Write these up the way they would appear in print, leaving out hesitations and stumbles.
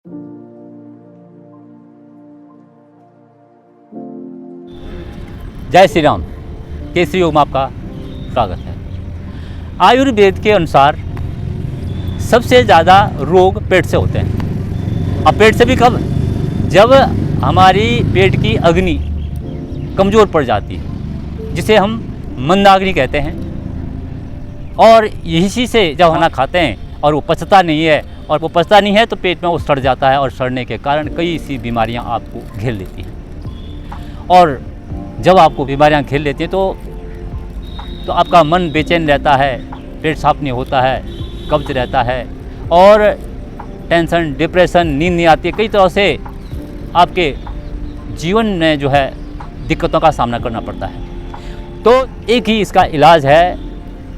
जय श्री राम। केसरी योग में आपका स्वागत है। आयुर्वेद के अनुसार सबसे ज़्यादा रोग पेट से होते हैं। अब पेट से भी कब? जब हमारी पेट की अग्नि कमज़ोर पड़ जाती है, जिसे हम मंदाग्नि कहते हैं। और इसी से जब खाना खाते हैं और वो पचता नहीं है, और वो पचता नहीं है तो पेट में वो सड़ जाता है, और सड़ने के कारण कई सी बीमारियां आपको घेर लेती हैं। और जब आपको बीमारियां घेर लेती हैं तो आपका मन बेचैन रहता है, पेट साफ नहीं होता है, कब्ज रहता है, और टेंशन, डिप्रेशन, नींद नहीं आती है। कई तरह से आपके जीवन में जो है दिक्कतों का सामना करना पड़ता है। तो एक ही इसका इलाज है,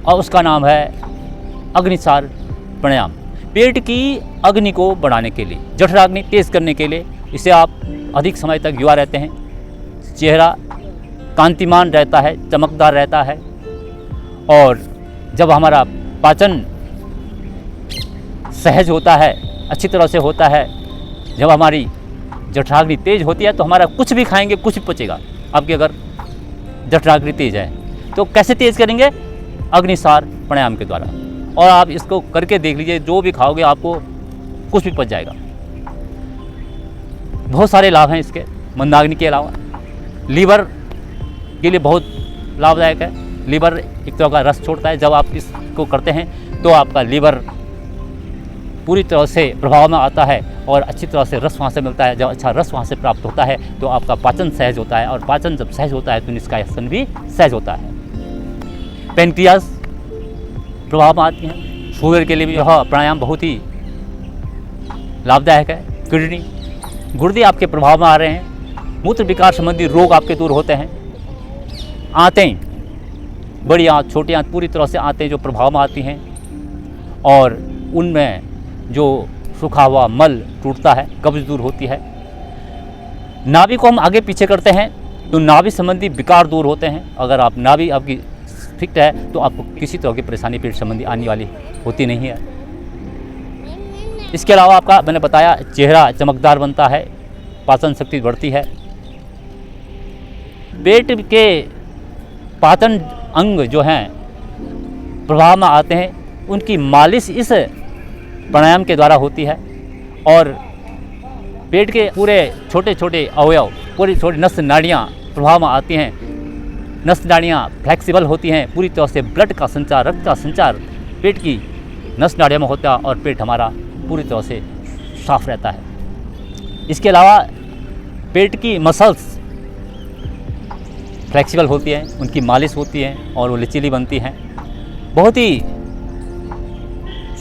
और उसका नाम है अग्निसार प्राणायाम। पेट की अग्नि को बढ़ाने के लिए, जठराग्नि तेज करने के लिए, इससे आप अधिक समय तक युवा रहते हैं, चेहरा कांतिमान रहता है, चमकदार रहता है। और जब हमारा पाचन सहज होता है, अच्छी तरह से होता है, जब हमारी जठराग्नि तेज होती है तो हमारा कुछ भी खाएंगे कुछ भी पचेगा। आपकी अगर जठराग्नि तेज है तो कैसे तेज करेंगे? अग्निसार प्राणायाम के द्वारा। और आप इसको करके देख लीजिए, जो भी खाओगे आपको कुछ भी पच जाएगा। बहुत सारे लाभ हैं इसके। मंदाग्नि के अलावा लीवर के लिए बहुत लाभदायक है। लीवर एक तरह का रस छोड़ता है। जब आप इसको करते हैं तो आपका लीवर पूरी तरह से प्रभाव में आता है, और अच्छी तरह से रस वहाँ से मिलता है। जब अच्छा रस वहाँ से प्राप्त होता है तो आपका पाचन सहज होता है, और पाचन जब सहज होता है तो निष्कासन भी सहज होता है। पेनक्रियास प्रभाव में आती हैं। शुगर के लिए भी यह प्राणायाम बहुत ही लाभदायक है। किडनी, गुर्दे आपके प्रभाव में आ रहे हैं। मूत्र विकार संबंधी रोग आपके दूर होते हैं। आंतें, बड़ी आंत, छोटी आंत, पूरी तरह से आंतें जो प्रभाव में आती हैं, और उनमें जो सूखा हुआ मल टूटता है, कब्ज दूर होती है। नाभि को हम आगे पीछे करते हैं तो नाभि संबंधी विकार दूर होते हैं। अगर आप नाभि आपकी फिट है तो आपको किसी तरह की परेशानी पेट संबंधी आने वाली होती नहीं है। इसके अलावा आपका, मैंने बताया, चेहरा चमकदार बनता है, पाचन शक्ति बढ़ती है। पेट के पाचन अंग जो हैं प्रभाव में आते हैं, उनकी मालिश इस प्राणायाम के द्वारा होती है। और पेट के पूरे छोटे छोटे अवयव, पूरी छोटी नस नाड़ियाँ प्रभाव में आती हैं। नस नाड़ियाँ फ्लेक्सिबल होती हैं। पूरी तरह से ब्लड का संचार, रक्त का संचार पेट की नस नाड़ियों में होता है, और पेट हमारा पूरी तरह से साफ रहता है। इसके अलावा पेट की मसल्स फ्लेक्सिबल होती हैं, उनकी मालिश होती है, और वो लचीली बनती हैं। बहुत ही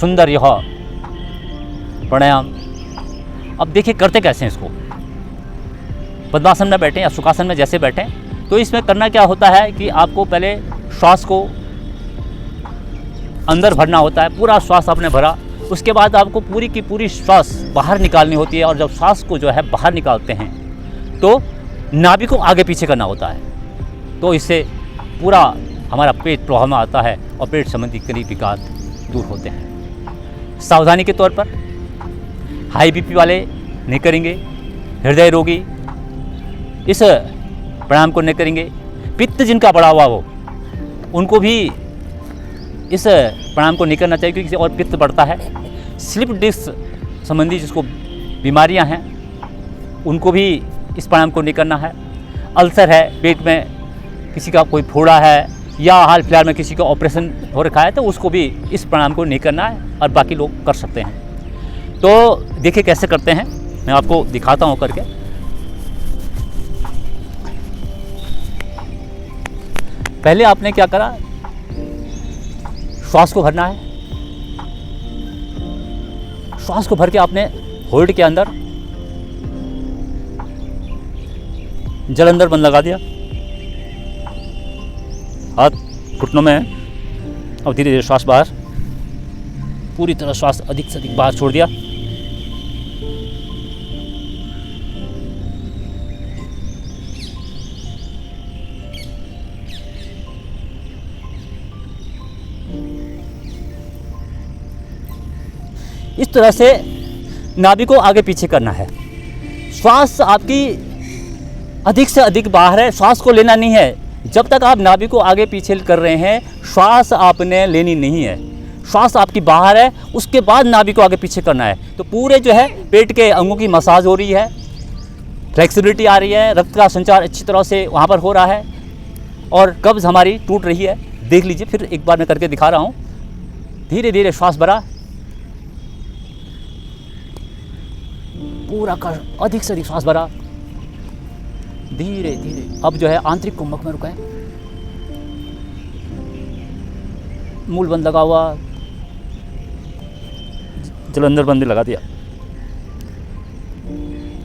सुंदर यह प्राणायाम। अब देखिए करते कैसे हैं इसको। पद्मासन में बैठें या सुखासन में जैसे बैठें, तो इसमें करना क्या होता है कि आपको पहले श्वास को अंदर भरना होता है। पूरा श्वास आपने भरा, उसके बाद आपको पूरी की पूरी श्वास बाहर निकालनी होती है। और जब श्वास को जो है बाहर निकालते हैं तो नाभि को आगे पीछे करना होता है। तो इससे पूरा हमारा पेट प्रभाव में आता है, और पेट संबंधी कई विकार दूर होते हैं। सावधानी के तौर पर हाई बीपी वाले नहीं करेंगे, हृदय रोगी इस प्राणायाम को नहीं करेंगे। पित्त जिनका बढ़ा हुआ हो उनको भी इस प्राणायाम को नहीं करना चाहिए, क्योंकि और पित्त बढ़ता है। स्लिप डिस्क संबंधी जिसको बीमारियां हैं उनको भी इस प्राणायाम को नहीं करना है। अल्सर है, पेट में किसी का कोई फोड़ा है, या हाल फिलहाल में किसी का ऑपरेशन हो रखा है, तो उसको भी इस प्राणायाम को नहीं करना है, और बाकी लोग कर सकते हैं। तो देखिए कैसे करते हैं, मैं आपको दिखाता हूँ करके। पहले आपने क्या करा, श्वास को भरना है। श्वास को भर के आपने होल्ड के अंदर जल अंदर बंद लगा दिया, हाथ घुटनों में, और धीरे धीरे श्वास बाहर, पूरी तरह श्वास अधिक से अधिक बाहर छोड़ दिया। इस तरह से नाभि को आगे पीछे करना है। श्वास आपकी अधिक से अधिक बाहर है, श्वास को लेना नहीं है। जब तक आप नाभि को आगे पीछे कर रहे हैं, श्वास आपने लेनी नहीं है। श्वास आपकी बाहर है, उसके बाद नाभि को आगे पीछे करना है। तो पूरे जो है पेट के अंगों की मसाज हो रही है, फ्लेक्सिबिलिटी आ रही है, रक्त का संचार अच्छी तरह से वहाँ पर हो रहा है और कब्ज़ हमारी टूट रही है। देख लीजिए, फिर एक बार मैं करके दिखा रहा हूँ। धीरे धीरे श्वास भरा, पूरा कर, अधिक से अधिक श्वास भरा, धीरे धीरे। अब जो है आंतरिक कुंभक में रुकाएं, मूल बंद लगा हुआ, जलंधर बंद भी लगा दिया।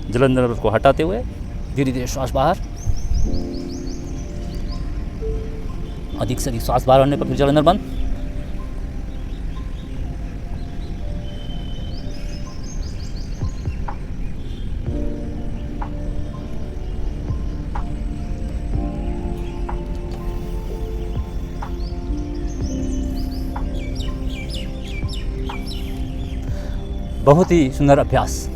जलंधर को हटाते हुए धीरे धीरे श्वास बाहर, अधिक से अधिक श्वास बाहर होने पर फिर जलंधर बंद। बहुत ही सुंदर अभ्यास।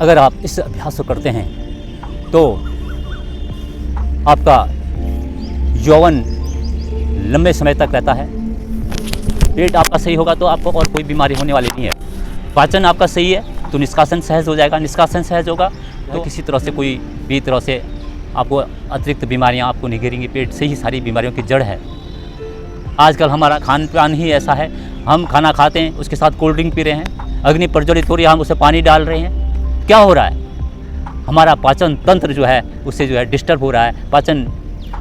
अगर आप इस अभ्यास को करते हैं तो आपका यौवन लंबे समय तक रहता है। पेट आपका सही होगा तो आपको और कोई बीमारी होने वाली नहीं है। पाचन आपका सही है तो निष्कासन सहज हो जाएगा। निष्कासन सहज होगा तो किसी तरह से कोई भी तरह से आपको अतिरिक्त बीमारियां आपको नहीं घेरेंगी। पेट से ही सारी बीमारियों की जड़ है। आजकल हमारा खान पान ही ऐसा है, हम खाना खाते हैं उसके साथ कोल्ड ड्रिंक पी रहे हैं, अग्नि प्रज्वलित हो रही है, हम उसे पानी डाल रहे हैं। क्या हो रहा है? हमारा पाचन तंत्र जो है उससे जो है डिस्टर्ब हो रहा है। पाचन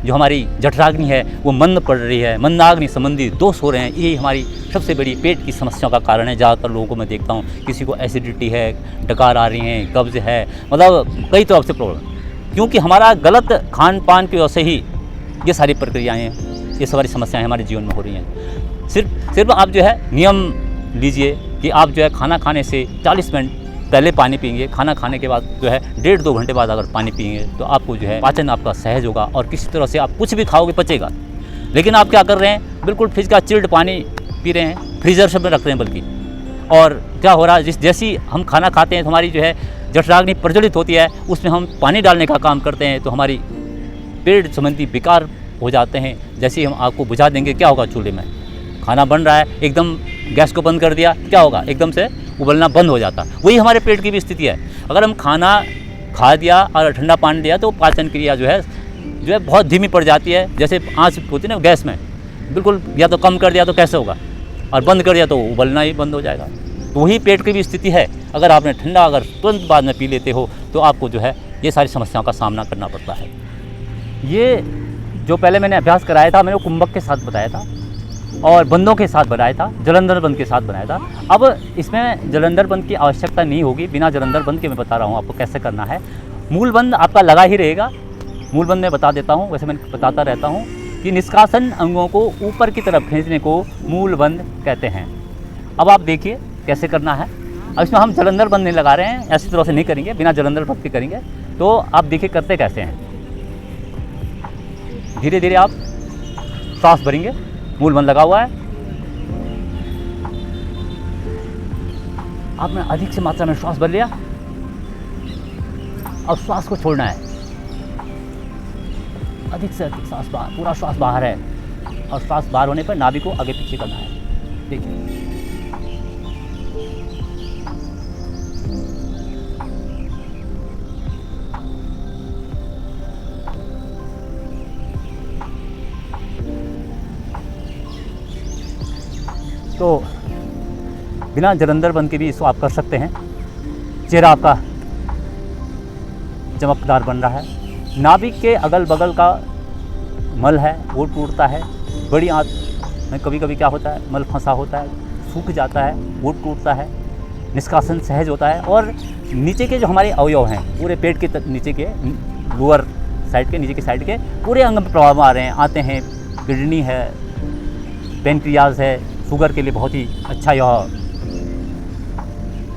जो हमारी जठराग्नि है वो मंद पड़ रही है, मंदाग्नि संबंधी दोष हो रहे हैं। यही हमारी सबसे बड़ी पेट की समस्याओं का कारण है। ज़्यादातर लोगों को मैं देखता हूँ, किसी को एसिडिटी है, डकार आ रही हैं, कब्ज़ है, मतलब कई तरह से प्रॉब्लम, क्योंकि हमारा गलत खान पान की वजह से ही ये सारी प्रक्रियाएँ, ये सारी समस्याएँ हमारे जीवन में हो रही हैं। सिर्फ आप जो है नियम लीजिए कि आप जो है खाना खाने से 40 मिनट पहले पानी पिएंगे, खाना खाने के बाद जो है 1.5-2 घंटे बाद अगर पानी पिएंगे तो आपको जो है पाचन आपका सहज होगा और किसी तरह से आप कुछ भी खाओगे पचेगा। लेकिन आप क्या कर रहे हैं, बिल्कुल फ्रिज का चिल्ड पानी पी रहे हैं, फ्रीजर सब में रख रहे हैं बल्कि। और क्या हो रहा है, जैसी हम खाना खाते हैं तो हमारी जो है जठराग्नि प्रज्वलित होती है, उसमें हम पानी डालने का काम करते हैं तो हमारी पेट संबंधी विकार हो जाते हैं। जैसे ही हम आग को बुझा देंगे, क्या होगा, चूल्हे में खाना बन रहा है, एकदम गैस को बंद कर दिया, क्या होगा, एकदम से उबलना बंद हो जाता। वही हमारे पेट की भी स्थिति है। अगर हम खाना खा दिया और ठंडा पानी दिया तो पाचन क्रिया जो है बहुत धीमी पड़ जाती है। जैसे आँच होती है ना गैस में, बिल्कुल या तो कम कर दिया तो कैसे होगा, और बंद कर दिया तो उबलना ही बंद हो जाएगा। तो वही पेट की भी स्थिति है। अगर आपने ठंडा अगर तुरंत बाद में पी लेते हो तो आपको जो है ये सारी समस्याओं का सामना करना पड़ता है। ये जो पहले मैंने अभ्यास कराया था, मैंने वो कुंभक के साथ बताया था और बंदों के साथ बनाया था, जलंधर बंद के साथ बनाया था। अब इसमें जलंधर बंद की आवश्यकता नहीं होगी। बिना जलंधर बंद के मैं बता रहा हूँ आपको कैसे करना है। मूल बंद आपका लगा ही रहेगा। मूल बंद मैं बता देता हूँ, वैसे मैं बताता रहता हूँ कि निष्कासन अंगों को ऊपर की तरफ खींचने को मूल बंद कहते हैं। अब आप देखिए कैसे करना है। अब इसमें हम जलंधर बंद नहीं लगा रहे हैं, ऐसी तरह से नहीं करेंगे, बिना जलंधर बंद के करेंगे। तो आप देखिए करते कैसे हैं। धीरे धीरे आप सांस भरेंगे, मूल बंद लगा हुआ है। आपने अधिक से मात्रा में श्वास भर लिया, अब श्वास को छोड़ना है। अधिक से अधिक श्वास बाहर, पूरा श्वास बाहर है और श्वास बाहर होने पर नाभि को आगे पीछे करना है। देखिए तो बिना जलंधर बंद के भी इसको आप कर सकते हैं। चेहरा आपका चमकदार बन रहा है। नाभि के अगल बगल का मल है वो टूटता है। बड़ी आंत में कभी कभी क्या होता है, मल फंसा होता है, सूख जाता है, वो टूटता है, निष्कासन सहज होता है। और नीचे के जो हमारे अवयव हैं, पूरे पेट के नीचे के लोअर साइड के नीचे के साइड के पूरे अंग में प्रभाव आ रहे हैं, आते हैं। किडनी है, पेनक्रियाज है, शुगर के लिए बहुत ही अच्छा यह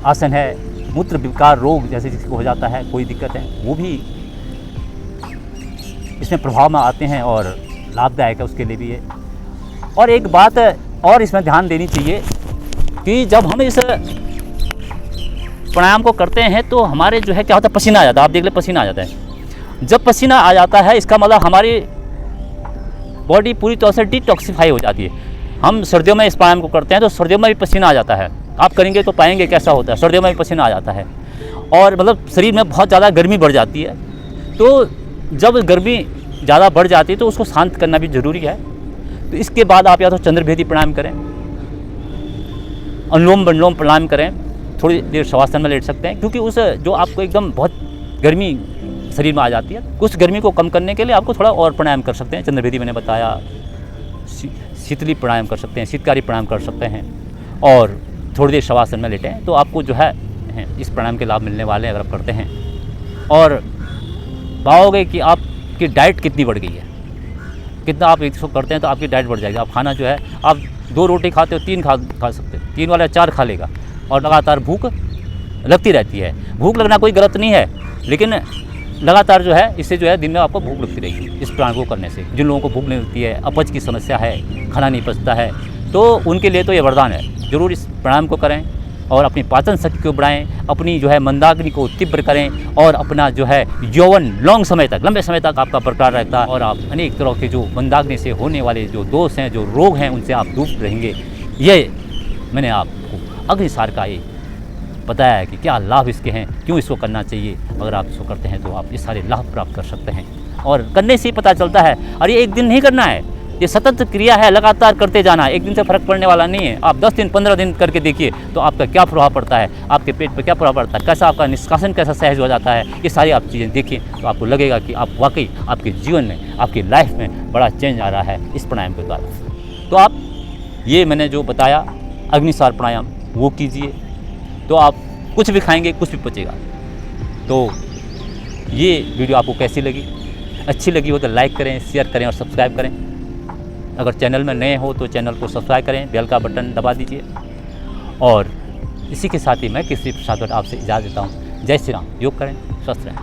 आसन है। मूत्र विकार रोग जैसे जिसको हो जाता है, कोई दिक्कत है, वो भी इसमें प्रभाव में आते हैं और लाभदायक है उसके लिए भी ये। और एक बात और इसमें ध्यान देनी चाहिए कि जब हम इस प्राणायाम को करते हैं तो हमारे जो है क्या होता है, पसीना आ जाता है। आप देख ले, पसीना आ जाता है। जब पसीना आ जाता है इसका मतलब हमारी बॉडी पूरी तरह से डिटॉक्सिफाई हो जाती है। हम सर्दियों में इस प्राणायाम को करते हैं तो सर्दियों में भी पसीना आ जाता है। आप करेंगे तो पाएंगे कैसा होता है, सर्दियों में भी पसीना आ जाता है और मतलब शरीर में बहुत ज़्यादा गर्मी बढ़ जाती है। तो जब गर्मी ज़्यादा बढ़ जाती है तो उसको शांत करना भी ज़रूरी है। तो इसके बाद आप या तो चंद्रभेदी प्राणायाम करें, अनुलोम विलोम प्राणायाम करें, थोड़ी देर शवासन में लेट सकते हैं, क्योंकि उस जो आपको एकदम बहुत गर्मी शरीर में आ जाती है, उस गर्मी को कम करने के लिए आपको थोड़ा और प्राणायाम कर सकते हैं। चंद्रभेदी मैंने बताया, शीतली प्राणायाम कर सकते हैं, शीतकारी प्राणायाम कर सकते हैं और थोड़ी देर शवासन में लेटें तो आपको जो है इस प्राणायाम के लाभ मिलने वाले हैं अगर आप करते हैं। और पाओगे कि आपकी डाइट कितनी बढ़ गई है। कितना आप इसको करते हैं तो आपकी डाइट बढ़ जाएगी। आप खाना जो है, आप 2 रोटी खाते हो 3 खा सकते हो, 3 वाला 4 खा लेगा और लगातार भूख लगती रहती है। भूख लगना कोई गलत नहीं है, लेकिन लगातार जो है इससे जो है दिन में आपको भूख लगती रहेगी इस प्राणायाम को करने से। जिन लोगों को भूख नहीं लगती है, अपच की समस्या है, खाना नहीं पचता है, तो उनके लिए तो ये वरदान है। ज़रूर इस प्राणायाम को करें और अपनी पाचन शक्ति को बढ़ाएं, अपनी जो है मंदाग्नि को तीव्र करें और अपना जो है यौवन लंबे समय तक आपका बरकरार रहता है और आप अनेक तरह के जो मंदाग्नि से होने वाले जो दोष हैं, जो रोग हैं, उनसे आप दूर रहेंगे। ये मैंने आपको अग्निसार का ये बताया है कि क्या लाभ इसके हैं, क्यों इसको करना चाहिए। अगर आप इसको करते हैं तो आप ये सारे लाभ प्राप्त कर सकते हैं और करने से ही पता चलता है। और ये एक दिन नहीं करना है, ये सतत क्रिया है, लगातार करते जाना है। एक दिन से फर्क पड़ने वाला नहीं है। आप 10 दिन 15 दिन करके देखिए तो आपका क्या प्रभाव पड़ता है, आपके पेट पर क्या प्रभाव पड़ता है, कैसा आपका निष्कासन कैसा सहज हो जाता है। ये सारी आप चीज़ें देखिए तो आपको लगेगा कि आप वाकई आपके जीवन में, आपकी लाइफ में बड़ा चेंज आ रहा है इस प्राणायाम के द्वारा। तो आप ये मैंने जो बताया अग्निसार प्राणायाम वो कीजिए तो आप कुछ भी खाएंगे कुछ भी पचेगा। तो ये वीडियो आपको कैसी लगी? अच्छी लगी हो तो लाइक करें, शेयर करें और सब्सक्राइब करें। अगर चैनल में नए हो तो चैनल को सब्सक्राइब करें, बेल का बटन दबा दीजिए। और इसी के साथ ही मैं केसरी प्रसाद आपसे इजाज़त देता हूँ। जय श्री राम। योग करें, स्वस्थ रहें।